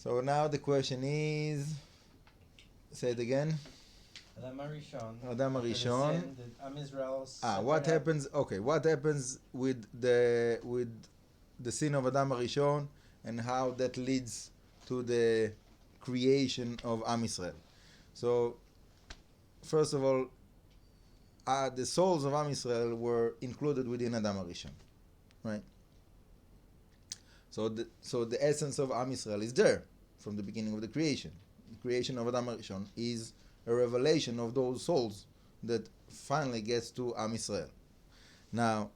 So now the question is, say it again. Adam Rishon. Adam Rishon. Yisroel. What happens? Okay, what happens with the sin of Adam Rishon and how that leads to the creation of Am Yisrael? So, first of all, the souls of Am Yisrael were included within Adam Rishon, right? So the essence of Am Yisrael is there from the beginning of the creation. The creation of Adam Rishon is a revelation of those souls that finally gets to Am Yisrael. Now,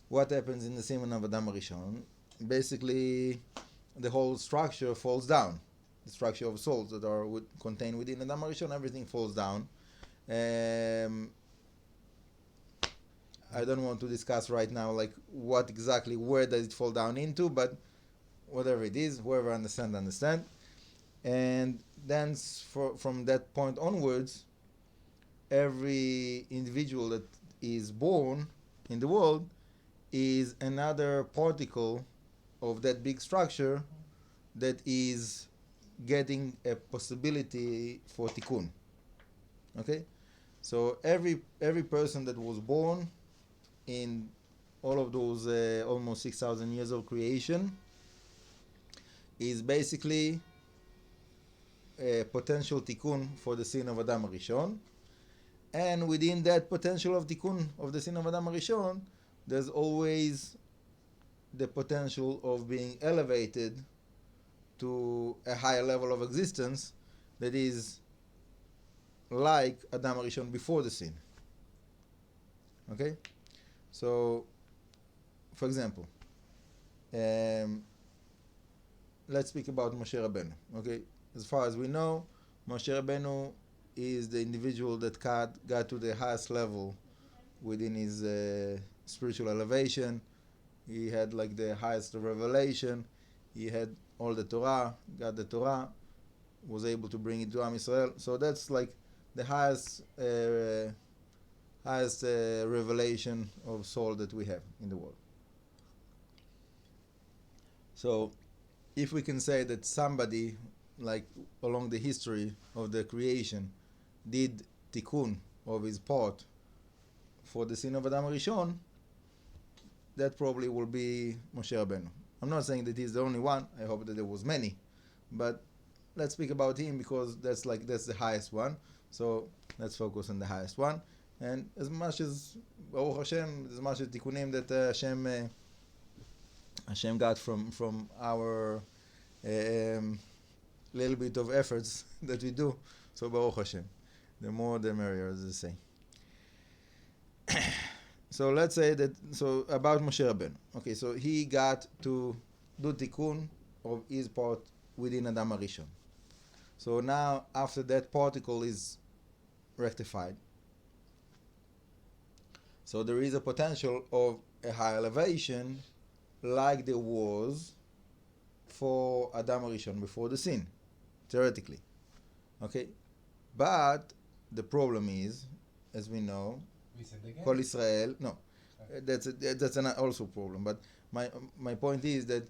what happens in the Simon of Adam Rishon? Basically, the whole structure falls down. The structure of souls that are contained within Adam Rishon, everything falls down. I don't want to discuss right now, like what exactly, where does it fall down into, but whatever it is, whoever understand. And then from that point onwards, every individual that is born in the world is another particle of that big structure that is getting a possibility for Tikkun. Okay? So every person that was born in all of those almost 6,000 years of creation is basically a potential tikkun for the sin of Adam Rishon. And within that potential of tikkun of the sin of Adam Rishon, there's always the potential of being elevated to a higher level of existence that is like Adam Rishon before the sin. Okay? So, for example, let's speak about Moshe Rabbeinu. Okay, as far as we know, Moshe Rabbeinu is the individual that got to the highest level within his spiritual elevation. He had like the highest revelation. He had all the Torah, got the Torah, was able to bring it to Am Yisrael. So that's like the highest revelation of soul that we have in the world. So if we can say that somebody, like along the history of the creation, did tikkun of his part for the sin of Adam Rishon, that probably will be Moshe Rabbeinu. I'm not saying that he's the only one. I hope that there was many, but let's speak about him because that's the highest one. So let's focus on the highest one. And as much as Baruch Hashem, as much as tikkunim that Hashem got from our little bit of efforts that we do, so Baruch Hashem, the more the merrier, as they say. So let's say that, so about Moshe Rabbeinu. Okay, so he got to do tikkun of his part within Adam Rishon. So now, after that particle is rectified, so there is a potential of a high elevation like there was for Adam Rishon before the sin, theoretically. Okay? But the problem is, as we know, Kol Israel, no, that's also a problem. But my point is that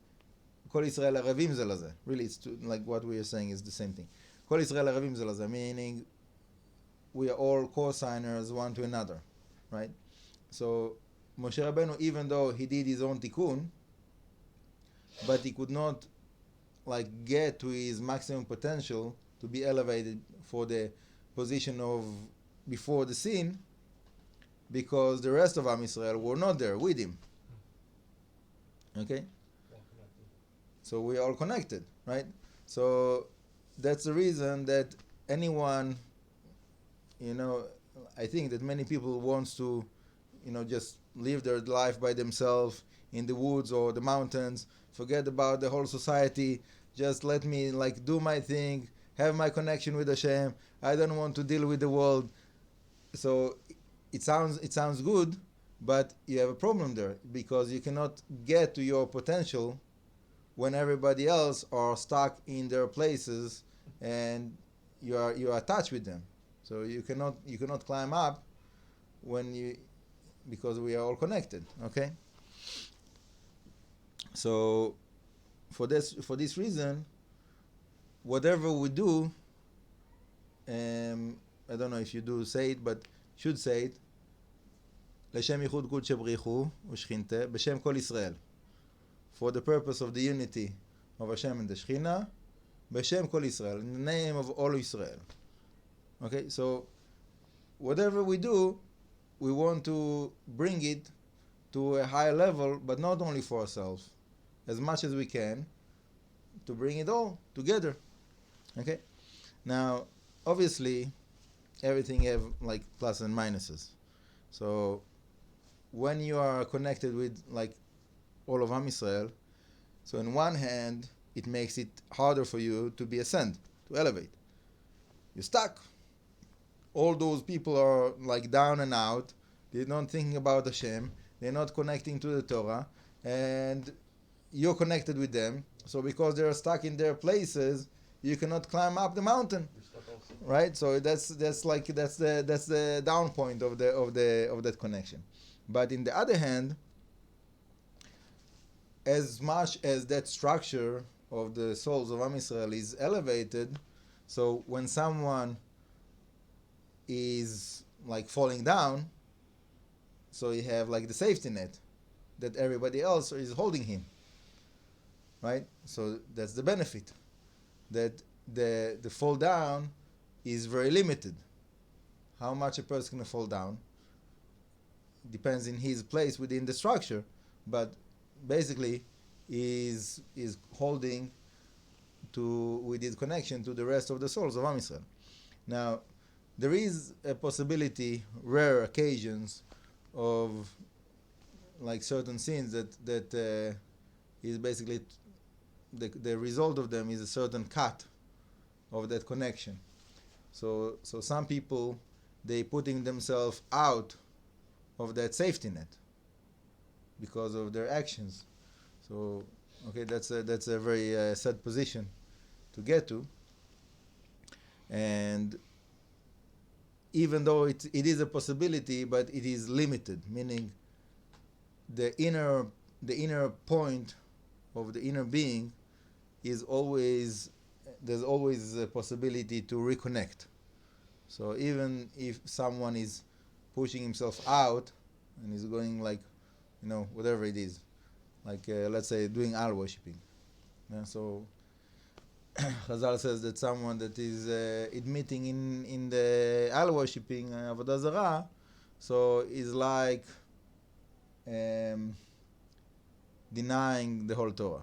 Kol Israel Aravim Ze Laze. Really, it's like what we are saying is the same thing. Kol Israel Aravim Ze Laze, meaning we are all co-signers one to another, right? So Moshe Rabbeinu, even though he did his own tikkun, but he could not like get to his maximum potential to be elevated for the position of before the sin, because the rest of Am Yisrael were not there with him. Okay? So we are all connected, right? So that's the reason that anyone, I think that many people wants to, just live their life by themselves in the woods or the mountains, forget about the whole society, just let me like do my thing, have my connection with Hashem, I don't want to deal with the world. So it sounds good, but you have a problem there because you cannot get to your potential when everybody else are stuck in their places and you are attached with them. So you cannot climb up because we are all connected. Okay. So for this reason, whatever we do, I don't know if you do say it, but should say it, לשם ייחוד קודשא בריחו ושכינתה בשם כל ישראל, for the purpose of the unity of Hashem and the Shekhinah, בשם כל Israel, in the name of all Israel. Okay, so whatever we do, we want to bring it to a higher level, but not only for ourselves, as much as we can, to bring it all together. Okay, now obviously everything have like plus and minuses. So when you are connected with like all of Am Yisrael, so in one hand it makes it harder for you to be ascend, to elevate. You're stuck. All those people are like down and out. They're not thinking about Hashem. They're not connecting to the Torah, and you're connected with them. So because they're stuck in their places, you cannot climb up the mountain, right? So that's the down point of that connection. But in the other hand, as much as that structure of the souls of Am Yisrael is elevated, so when someone is like falling down, so you have like the safety net that everybody else is holding him, right? So that's the benefit, that the fall down is very limited. How much a person can fall down depends in his place within the structure, but basically is holding to with his connection to the rest of the souls of Am Yisrael. Now, there is a possibility, rare occasions, of like certain sins that is basically the result of them is a certain cut of that connection. So some people, they putting themselves out of that safety net because of their actions. So okay, that's a very sad position to get to. And even though it is a possibility, but it is limited, meaning the inner point of the inner being is always, there's always a possibility to reconnect. So even if someone is pushing himself out and is going like, whatever it is, like let's say doing al worshipping. Yeah, so Chazal says that someone that is admitting in the al worshipping avodah zarah, so is like denying the whole Torah.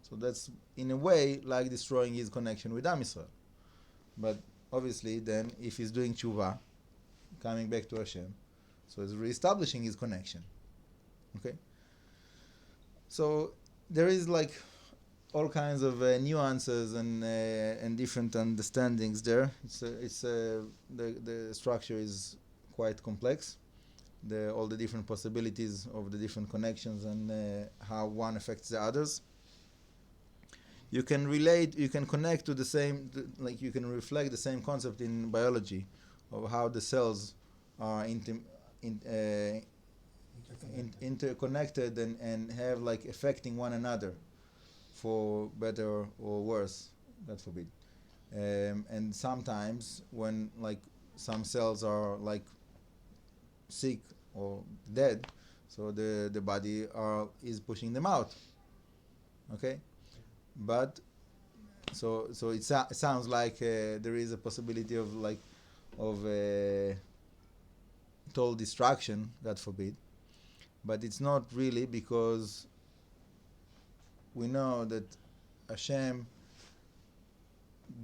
So that's in a way like destroying his connection with Am Yisrael. But obviously then if he's doing tshuva, coming back to Hashem, so he's reestablishing his connection. Okay? So there is like all kinds of nuances and different understandings there. The structure is quite complex. All the different possibilities of the different connections and how one affects the others. You can relate, you can connect to the same, like you can reflect the same concept in biology of how the cells are interconnected and have like affecting one another for better or worse, God forbid. And sometimes when like some cells are like sick or dead, so the body is pushing them out. Okay, but so it sounds like there is a possibility of total destruction, God forbid, but it's not really, because we know that Hashem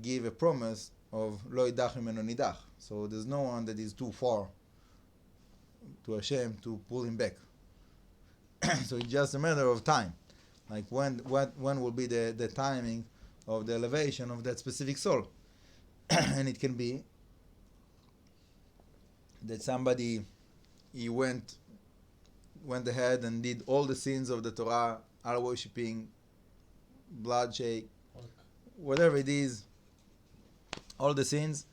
gave a promise of lo yidach mimeno nidach. So there's no one that is too far to Hashem to pull him back. So it's just a matter of time. Like when will be the timing of the elevation of that specific soul. And it can be that somebody, he went ahead and did all the sins of the Torah, al worshipping, bloodshed, whatever it is, all the sins.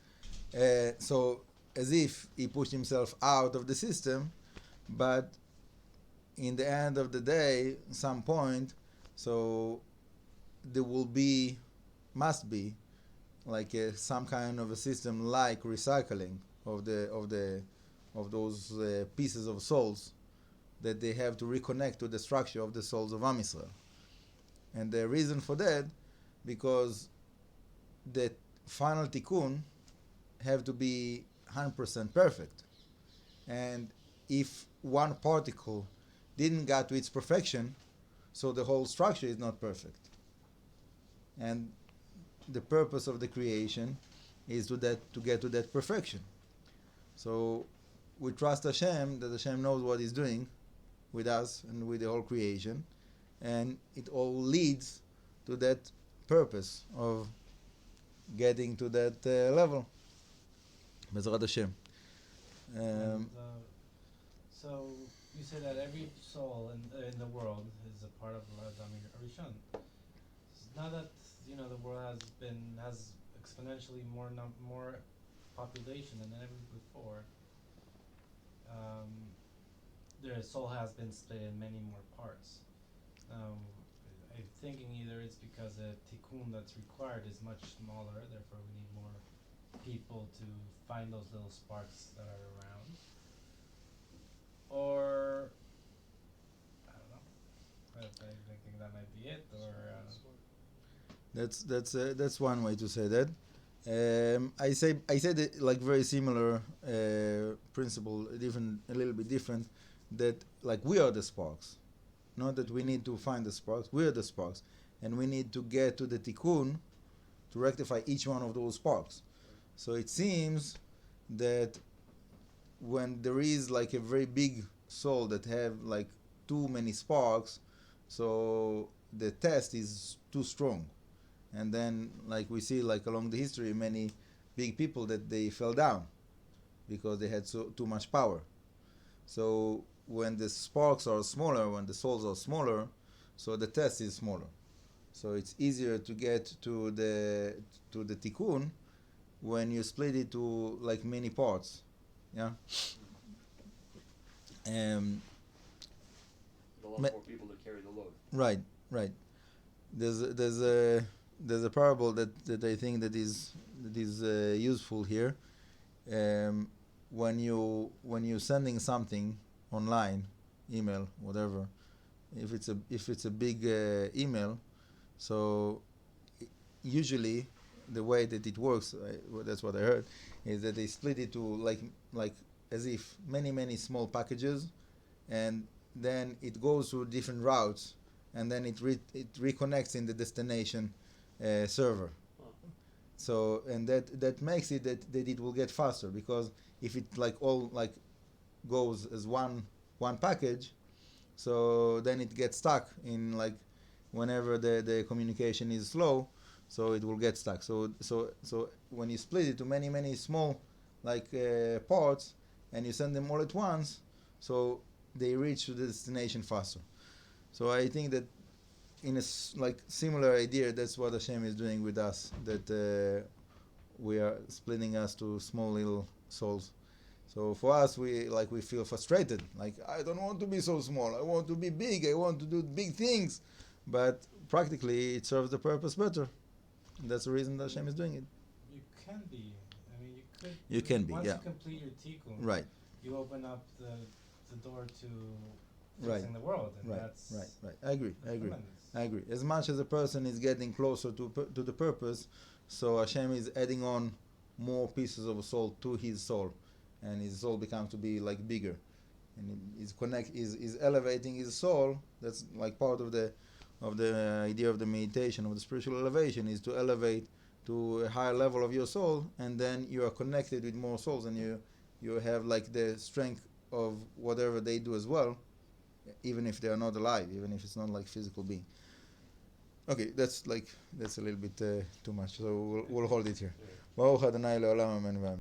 So as if he pushed himself out of the system, but in the end of the day, some point, so there will be must be like some kind of a system like recycling of those pieces of souls that they have to reconnect to the structure of the souls of Am Yisrael. And the reason for that, because the final Tikkun have to be 100% perfect. And if one particle didn't get to its perfection, so the whole structure is not perfect. And the purpose of the creation is to get to that perfection. So we trust Hashem that Hashem knows what He's doing with us and with the whole creation, and it all leads to that purpose of getting to that level. Bezrat Hashem. So you say that every soul in the world is a part of Adam Rishon. Now that the world has exponentially more population than ever before, their soul has been split in many more parts. I'm thinking either it's because the tikkun that's required is much smaller, therefore we need more people to find those little sparks that are around, or I don't know. I think that might be it, or That's one way to say that. I said it like very similar principle, a little bit different. That like we are the sparks, not that we need to find the sparks. We are the sparks, and we need to get to the tikkun to rectify each one of those sparks. So it seems that when there is like a very big soul that have like too many sparks, so the test is too strong. And then like we see like along the history many big people that they fell down because they had too much power. So when the sparks are smaller, when the souls are smaller, so the test is smaller. So it's easier to get to the tikkun when you split it to like many parts. Yeah. A lot more people to carry the load. Right. There's a parable that I think that is useful here. When you're sending something online, email, whatever, if it's a big email, so usually the way that it works, that's what I heard, is that they split it to like as if many small packages, and then it goes through different routes, and then it reconnects in the destination server. So and that makes it that it will get faster, because if it like all like goes as one package, so then it gets stuck in like whenever the communication is slow, so it will get stuck. So when you split it to many small like parts and you send them all at once, so they reach to the destination faster. So I think that in a like similar idea, that's what Hashem is doing with us, that we are splitting us to small little souls. So for us, we feel frustrated, like I don't want to be so small, I want to be big, I want to do big things, but practically it serves the purpose better. And that's the reason that Hashem is doing it. You can be. I mean, you could. You can be, once yeah. you complete your tikkun, Right. you open up the door to Right. fixing the world, and Right. that's Right. I agree. tremendous. As much as a person is getting closer to the purpose, so Hashem is adding on more pieces of soul to his soul, and his soul becomes to be like bigger, and is elevating his soul. That's like part of the idea of the meditation, of the spiritual elevation, is to elevate to a higher level of your soul, and then you are connected with more souls, and you have like the strength of whatever they do as well, even if they are not alive, even if it's not like physical being. Okay, that's a little bit too much, so we'll hold it here. Baruch Adonai le'olam, amen.